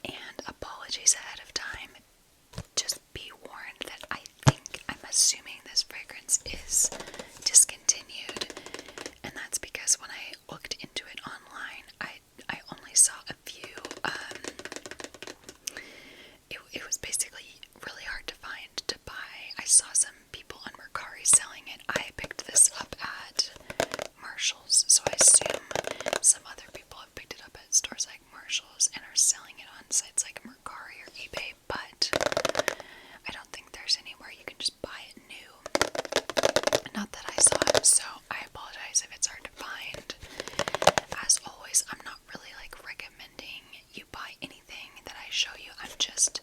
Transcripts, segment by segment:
And apologies ahead of time. Just be warned that I'm assuming this fragrance is discontinued, and that's because when I looked into it online, I only saw a few. It was basically really hard to find to buy. I saw some people on Mercari selling it. I picked this up at Marshall's, so I assume some other people have picked it up at stores like Marshall's and are selling it on sites like Mercari or eBay, but I don't think there's anywhere you can just buy it new. Not that I saw it, so I apologize if it's hard to find. As always, I'm not really recommending you buy anything that I show you. I'm just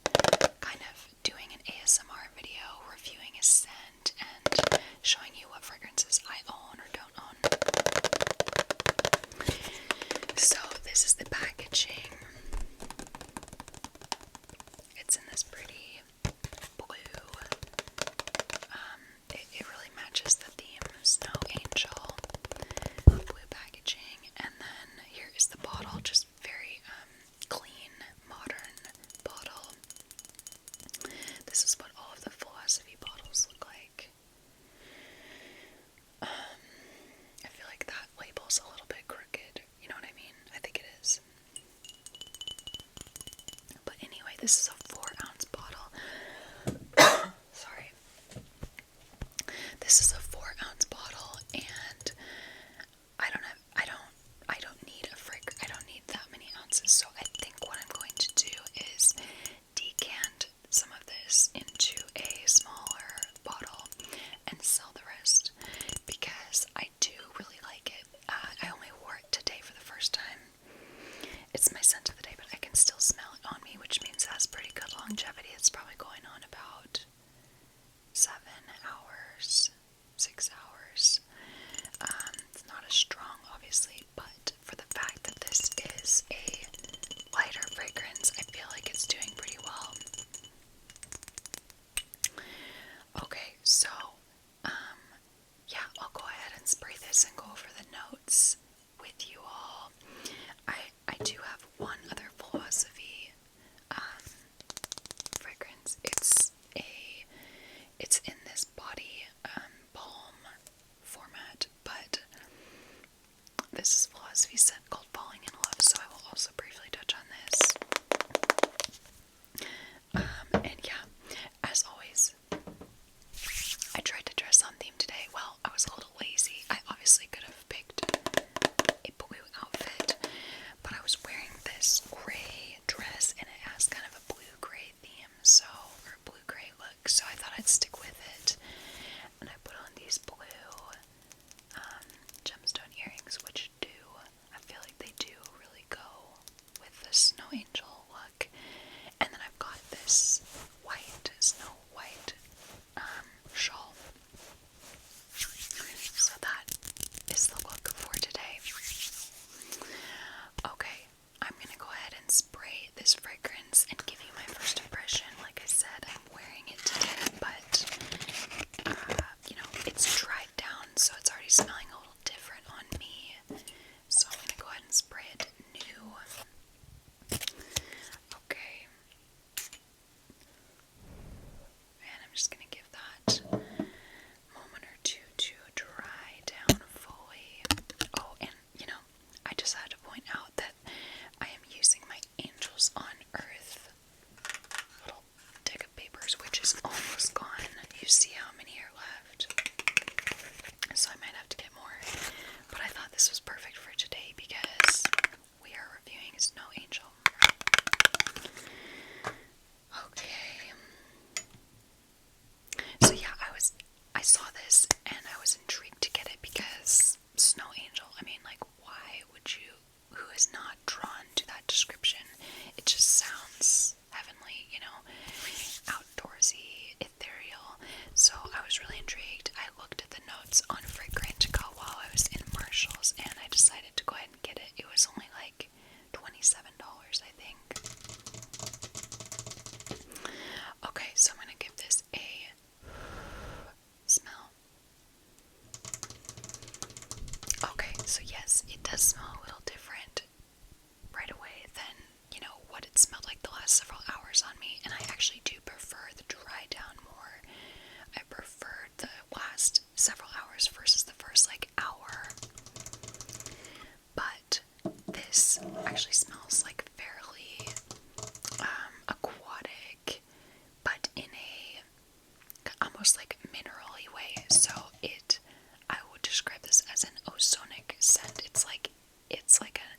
kind of doing an ASMR video, reviewing a scent, and showing you what fragrances I own or don't own. So this is the packaging. It's in this pretty blue. It really matches the theme, Snow Angel, blue packaging, and then here is the bottle, just very clean, modern bottle. This is what all of the Philosophy bottles look like. I feel like that label's a little bit crooked, you know what I mean? I think it is. But anyway, this is a 4-ounce bottle. Sorry. This is a 4-ounce bottle, and I don't need a fragrance. I don't need that many ounces. So I think what I'm going to do is decant some of this into a smaller bottle and sell the rest, because I do really like it. I only wore it today for the first time. It's my scent of the day, but I can still smell it on me, which means it has pretty good last several hours on me, and I actually do prefer the dry down more. I prefer the last several hours versus the first like hour. But this actually smells like fairly aquatic, but in a almost like mineral-y way. So I would describe this as an ozonic scent. It's like a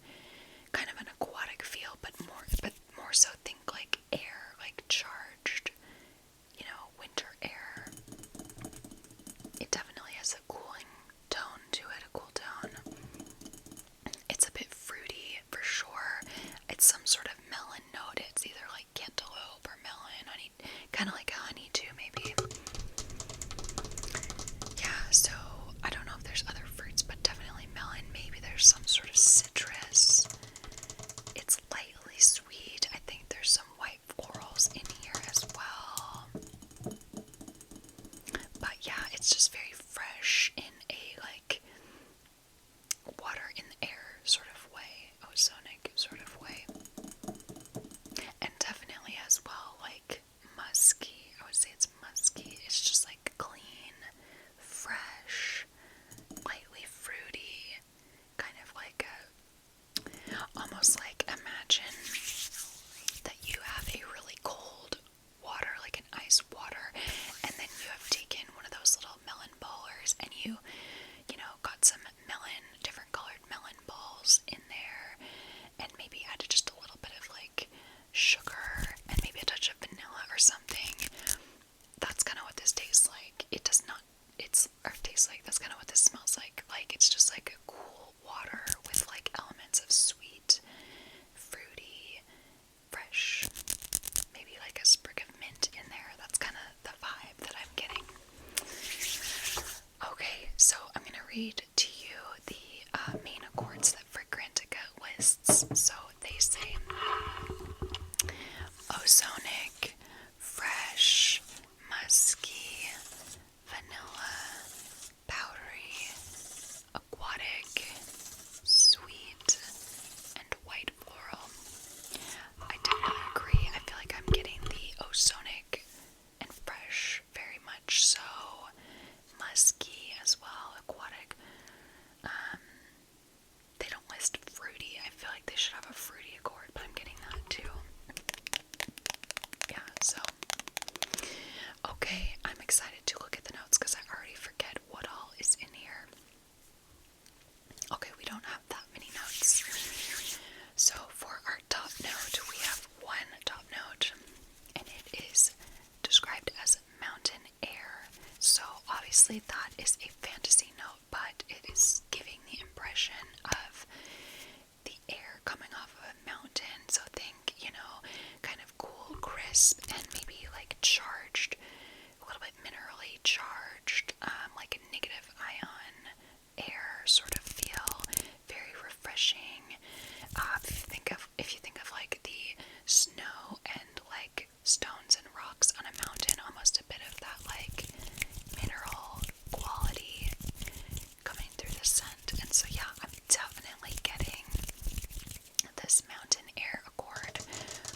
kind of an aquatic feel, but more so think like air, like charged, winter air. It definitely has a cooling tone to it, a cool tone. It's a bit fruity for sure. It's some sort of melon note. It's either like cantaloupe or melon, honey, kind of like honey too, maybe. Yeah, so I don't know if there's other fruits, but definitely melon. Maybe there's some sort of citrus. It's lightly sweet. I think there's some white florals in here as well. But yeah, it's just very fresh in a like water in the air sort of way, ozonic sort of way. And definitely as well like musky. I would say it's musky. It's just like clean, fresh, lightly fruity, kind of like almost like imagine that you have a really cold water, like an ice water, and then you have taken one of those little melon ballers and you got some different colored melon balls in there, and maybe added just a little bit of like sugar and maybe a touch of vanilla or something. That's kind of what this tastes like. It does not, tastes like, that's kind of what this smells like. Like, it's just like a cool water with like elements of sweet, fruity, fresh, maybe like a sprig of mint in there. That's kind of the vibe that I'm getting. Okay, so I'm going to read to you the main accords that Fragrantica lists. So they say ozonic, fresh, musky, vanilla, powdery, aquatic, sweet, and white floral. I definitely agree. I feel like I'm getting the ozonic and fresh very much so. Musky as well, aquatic. They don't list fruity. I feel like they should have a fruity accord, but I'm getting that too. Yeah, so. Okay, I'm excited to look at the notes because I already forget what all is in here. Okay, we don't have that many notes. So for our top note, we have one top note, and it is described as mountain air. So obviously that is a fantasy note, but it is giving the impression of the air coming off of a mountain. So think, kind of cool, crisp, and maybe like charged, a little bit minerally charged, like a negative ion air sort of feel. Very refreshing. If you think of like the snow and like stones and rocks on a mountain, almost a bit of that like mineral quality coming through the scent. And so yeah, I'm definitely getting this mountain air accord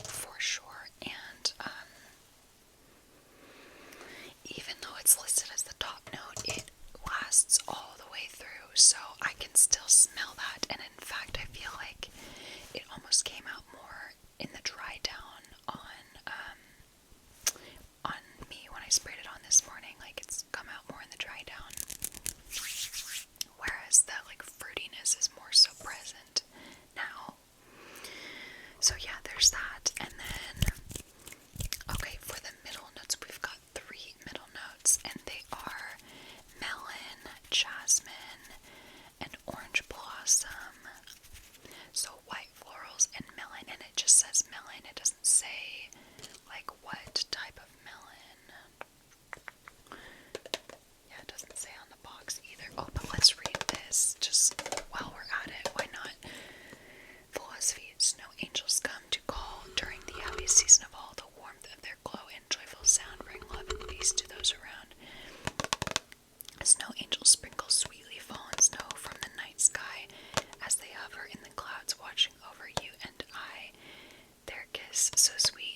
for sure. And even though it's listed as the top note, it lasts all the way through, so I can still smell that. And in fact, I feel like it almost came out more in the dry down on me when I sprayed it on this morning. Like, it's come out more in the dry down, whereas the like fruitiness is more so present now. So yeah, there's that. And then okay, for the middle notes, we've got 3 middle notes, and they are melon, jasmine, and orange blossom. So white florals and melon, and it just says melon. It doesn't say like what type of melon. Yeah, it doesn't say on the box either. Oh, but let's read this just while we're at it. Why not? Philosophy: snow angels come to call during the happiest season of all. The warmth of their glow and joyful sound bring love and peace to those around. Snow angels sprinkle sweetly fallen snow from the night sky as they hover in the clouds watching over you and I. Their kiss so sweet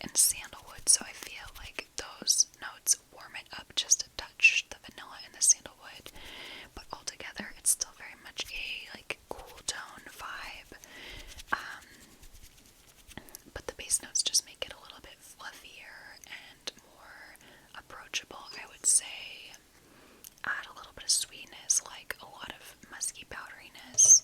and sandalwood, so I feel like those notes warm it up just a touch, the vanilla and the sandalwood, but altogether it's still very much a like cool tone vibe. But the base notes just make it a little bit fluffier and more approachable, I would say. Add a little bit of sweetness, like a lot of musky powderiness.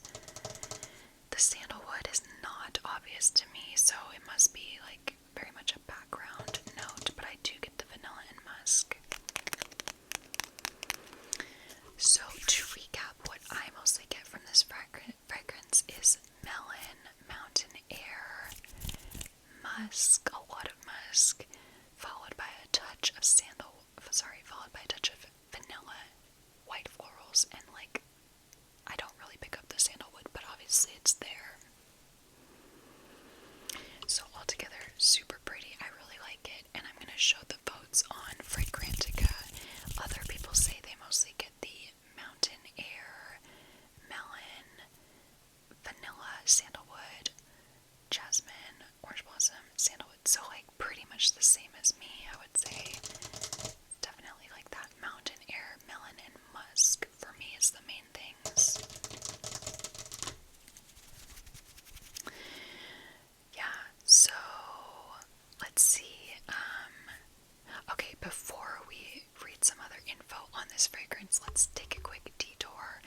The sandalwood is not obvious to me, so it must be like very much a background note, but I do get the vanilla and musk. So to recap, what I mostly get from this fragrance is melon, mountain air, musk, a lot of musk, followed by a touch of vanilla, white florals, and like, I don't really pick up the sandalwood, but obviously it's there. So altogether, super pretty. I really like it, and I'm gonna show the votes on Fragrantica. Other people say they mostly get the mountain air, melon, vanilla, sandalwood, jasmine, orange blossom, sandalwood. So like pretty much the same as me, I would say. Definitely like that mountain air, melon, and musk for me is the main things. Yeah, so let's see. Okay, before we read some other info on this fragrance, let's take a quick detour.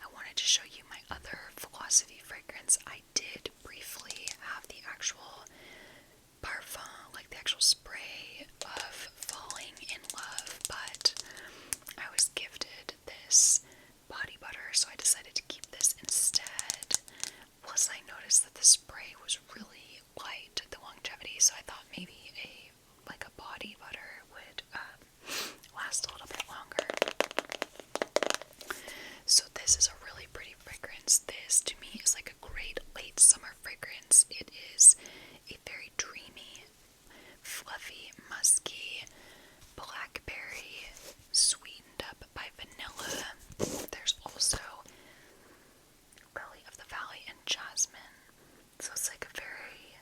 I wanted to show you my other philosophy fragrance. I did briefly have the actual Perfume, like the actual spray of falling in love, but I was gifted this body butter, so I decided to keep this instead. Plus, I noticed that the spray was really light, the longevity, so I thought maybe a body butter would last a little bit longer. So this is a really pretty fragrance. This, to me, is like a great late summer fragrance. It is a very dreamy, fluffy, musky, blackberry, sweetened up by vanilla. There's also Lily of the Valley and jasmine. So it's like a very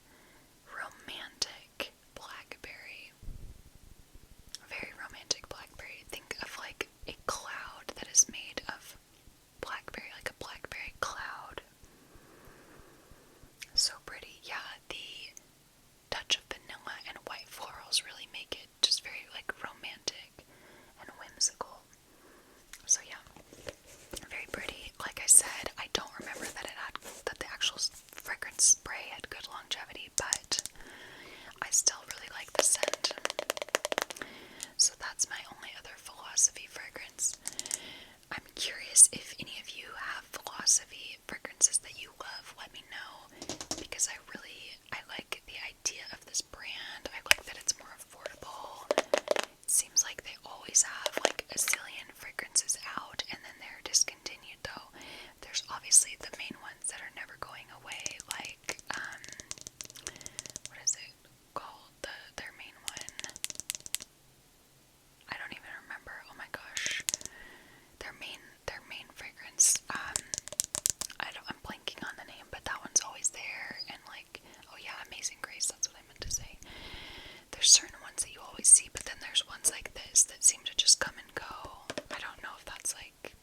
romantic blackberry. Very romantic blackberry. Think of like a cloud that is made of blackberry, like a blackberry cloud. So pretty. Yeah, the touch of vanilla and white florals really make it just very like romantic and whimsical. So yeah, very pretty. Like I said, I don't remember that the actual fragrance spray had good longevity, but I still really like the scent. So that's my only other philosophy fragrance. I'm curious if any of you have philosophy fragrances that you love. Let me know, because I like the idea of this brand. I like that it's more affordable. It seems like they always have like a zillion fragrances out, and then they're discontinued though. There's obviously the main ones that are never going away, like what is it called? Their main one. I don't even remember. Oh my gosh. Their main fragrance. I'm blanking on the name, but that one's always there. And like, oh yeah, Amazing Grace, that's what I meant to say. There's certain ones that you always see, but then there's ones like this that seem to just come and go. I don't know if that's like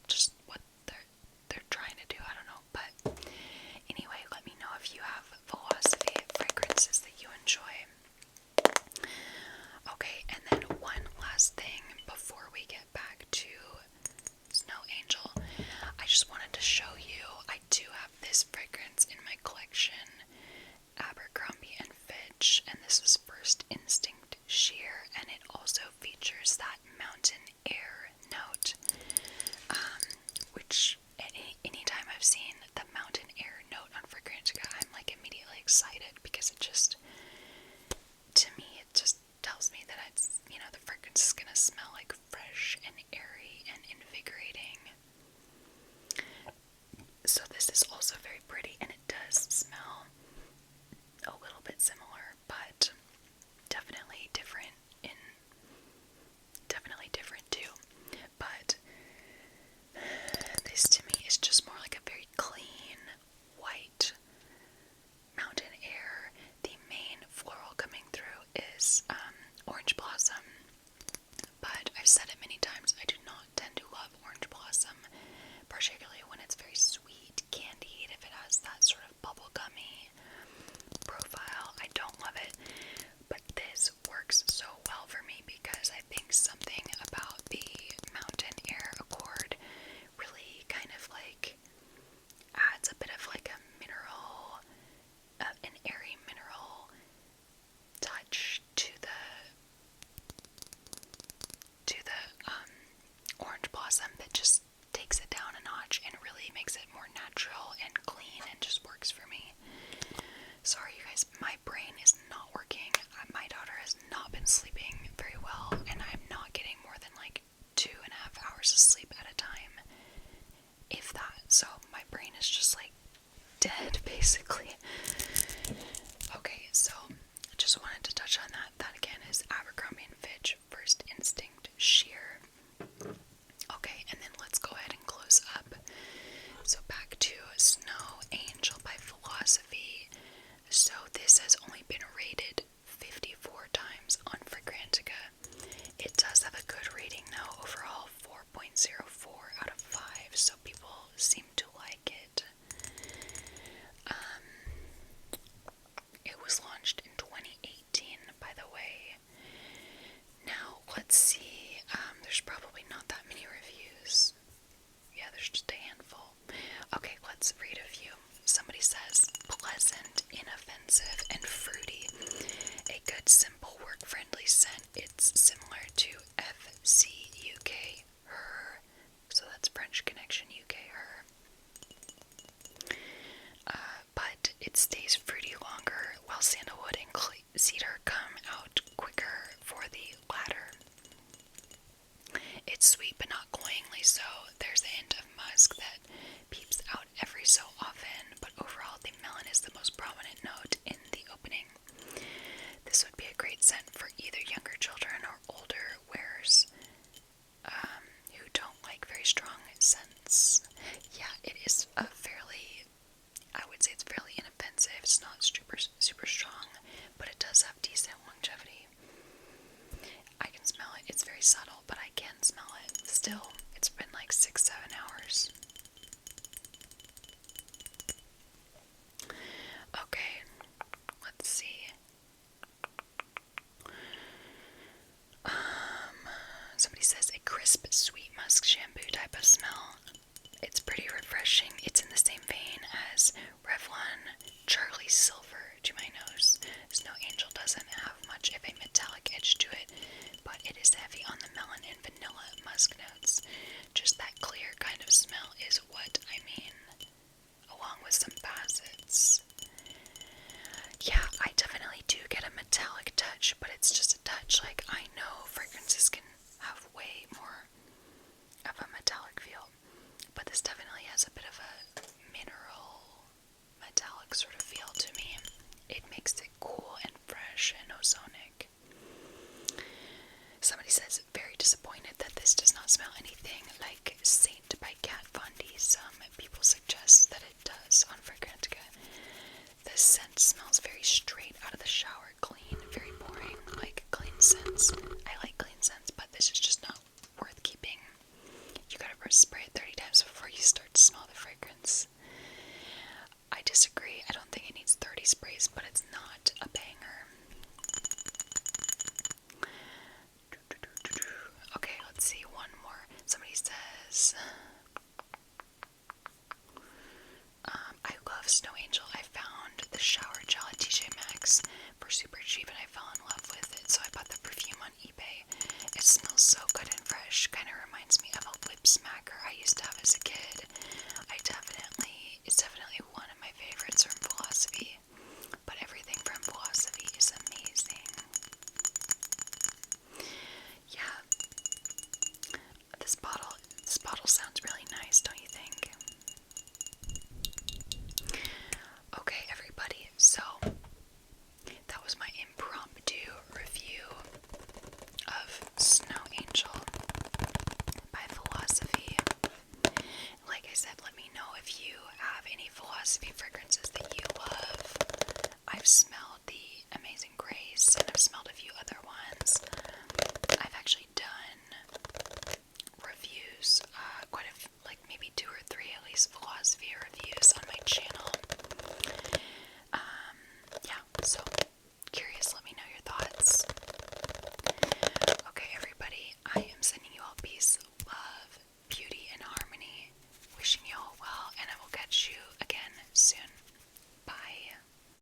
just what they're trying to do. I don't know, but anyway, let me know if you have philosophy fragrances that you enjoy. Okay, and then one last thing before we get back to Snow Angel. I just wanted to show you, I do have this fragrance in my collection, Abercrombie and Fitch, and this is First Instinct Shear, and it also features that mountain air note, which anytime I've seen the mountain air note on Fragrantica, I'm like immediately excited, because it just, to me, it just tells me that it's, the fragrance is gonna smell like fresh and airy and invigorating. So this is also very pretty, and it does smell a little bit similar, but definitely different too. But awesome that just takes it down a notch and really makes it more natural and clean and just works for me. Sorry, you guys, my brain is not working. My daughter has not been sleeping very well, and I'm not getting more than like 2.5 hours of sleep at a time, if that. So my brain is just like dead, basically. Okay, so I just wanted to touch on that. That again is Abercrombie & Fitch First Instinct Shear. Okay, and then let's go ahead and close up. So back to Snow Angel by Philosophy. So this has only been rated 54 times on Fragrantica. It does have a good rating though, overall 4.04 out of 5, so people seem to like it. It was launched in 2018, by the way. Now, let's see, there's probably not that many reviews. Yeah, there's just a handful. Okay, let's read a few. Somebody says, pleasant, inoffensive, and fruity. A good, simple, work-friendly scent. It's similar to FC UK Her. So that's French Connection UK Her. But it stays fruity longer, while sandalwood and cedar come out quicker for the latter. It's sweet but not cloyingly so. There's a hint of musk that peeps out every so often, but overall the melon is the most prominent note in the opening. This would be a great scent for either younger children or older wearers who don't like very strong scents. Yeah, it is a fairly, I would say it's fairly inoffensive. It's not super strong, but it does have decent longevity. I can smell it. It's very subtle, but I can smell it. Still, it's been like 6-7 hours. Okay, let's see. Somebody says a crisp, sweet musk shampoo type of smell. It's pretty refreshing. It's in the same vein as Revlon Charlie Silver to my nose. Snow Angel doesn't have much of a metallic edge to it, but it is heavy on the melon and vanilla musk notes. Just that clear kind of smell is what I mean, along with some facets. Yeah, I definitely do get a metallic touch, but it's just a touch. Like, I know fragrances can have way more of a metallic feel, but this definitely has a bit of a mineral metallic sort of feel to me. It makes it cool and fresh and ozonic. Somebody says, very disappointed that this does not smell anything like Saint by Kat Von D. Some people suggest that it does on Fragrantica. The scent smells very straight out of the shower, clean, very boring, like clean scents. I like clean scents, but this is just not worth keeping. You gotta spray it 30 times before you start to smell the fragrance. I disagree. I don't think it needs 30 sprays, but it's not a banger. Okay, let's see one more. Somebody says, I love Snow Angel. I found the shower gel at TJ Maxx for super cheap and I fell in love with it, so I bought the Perfume on eBay. It smells so good and fresh. Kind of reminds me of a lip smacker I used to have as a kid. It's definitely one of my favorites from Philosophy, but everything from Philosophy is amazing. Yeah, this bottle sounds really nice, don't you think?